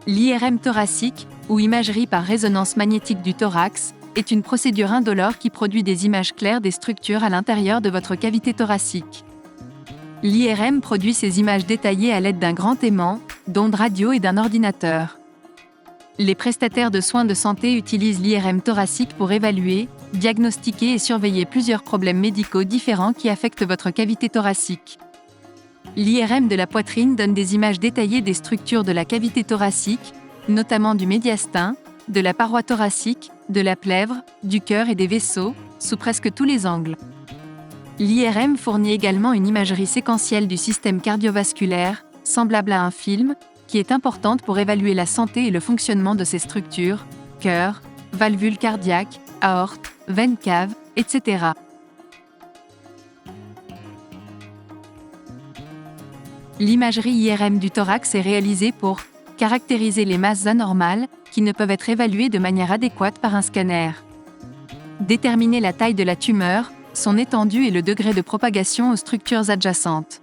L'IRM thoracique, ou imagerie par résonance magnétique du thorax, est une procédure indolore qui produit des images claires des structures à l'intérieur de votre cavité thoracique. L'IRM produit ces images détaillées à l'aide d'un grand aimant, d'ondes radio et d'un ordinateur. Les prestataires de soins de santé utilisent l'IRM thoracique pour évaluer, diagnostiquer et surveiller plusieurs problèmes médicaux différents qui affectent votre cavité thoracique. L'IRM de la poitrine donne des images détaillées des structures de la cavité thoracique, notamment du médiastin, de la paroi thoracique, de la plèvre, du cœur et des vaisseaux, sous presque tous les angles. L'IRM fournit également une imagerie séquentielle du système cardiovasculaire, semblable à un film, qui est importante pour évaluer la santé et le fonctionnement de ces structures, cœur, valvules cardiaques, aorte, veines caves, etc. L'imagerie IRM du thorax est réalisée pour caractériser les masses anormales, qui ne peuvent être évaluées de manière adéquate par un scanner. Déterminer la taille de la tumeur, son étendue et le degré de propagation aux structures adjacentes.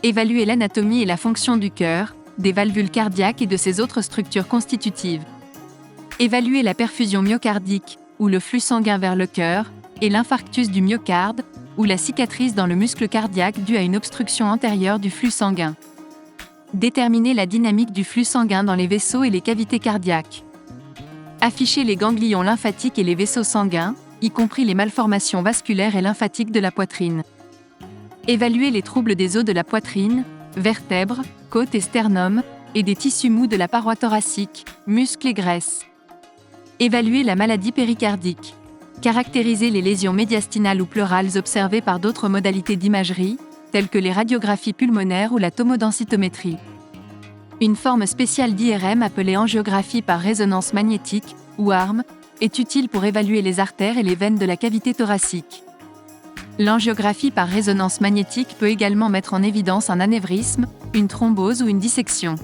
Évaluer l'anatomie et la fonction du cœur, des valvules cardiaques et de ses autres structures constitutives. Évaluer la perfusion myocardique, ou le flux sanguin vers le cœur, et l'infarctus du myocarde, ou la cicatrice dans le muscle cardiaque due à une obstruction antérieure du flux sanguin. Déterminer la dynamique du flux sanguin dans les vaisseaux et les cavités cardiaques. Afficher les ganglions lymphatiques et les vaisseaux sanguins, y compris les malformations vasculaires et lymphatiques de la poitrine. Évaluer les troubles des os de la poitrine, vertèbres, côtes et sternum, et des tissus mous de la paroi thoracique, muscles et graisses. Évaluer la maladie péricardique. Caractériser les lésions médiastinales ou pleurales observées par d'autres modalités d'imagerie, telles que les radiographies pulmonaires ou la tomodensitométrie. Une forme spéciale d'IRM appelée angiographie par résonance magnétique, ou ARM, est utile pour évaluer les artères et les veines de la cavité thoracique. L'angiographie par résonance magnétique peut également mettre en évidence un anévrisme, une thrombose ou une dissection.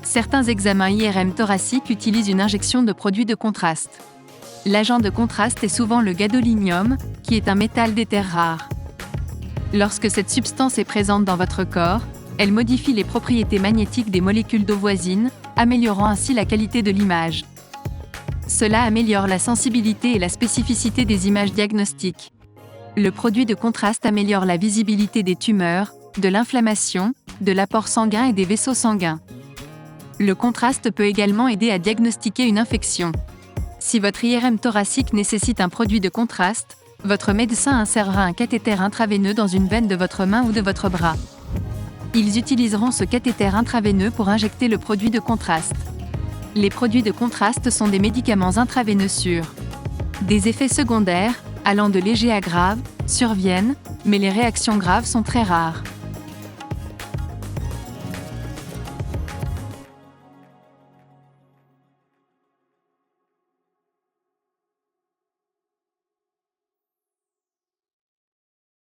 Certains examens IRM thoraciques utilisent une injection de produits de contraste. L'agent de contraste est souvent le gadolinium, qui est un métal d'éther rare. Lorsque cette substance est présente dans votre corps, elle modifie les propriétés magnétiques des molécules d'eau voisines, améliorant ainsi la qualité de l'image. Cela améliore la sensibilité et la spécificité des images diagnostiques. Le produit de contraste améliore la visibilité des tumeurs, de l'inflammation, de l'apport sanguin et des vaisseaux sanguins. Le contraste peut également aider à diagnostiquer une infection. Si votre IRM thoracique nécessite un produit de contraste, votre médecin insérera un cathéter intraveineux dans une veine de votre main ou de votre bras. Ils utiliseront ce cathéter intraveineux pour injecter le produit de contraste. Les produits de contraste sont des médicaments intraveineux sûrs. Des effets secondaires, allant de légers à graves, surviennent, mais les réactions graves sont très rares.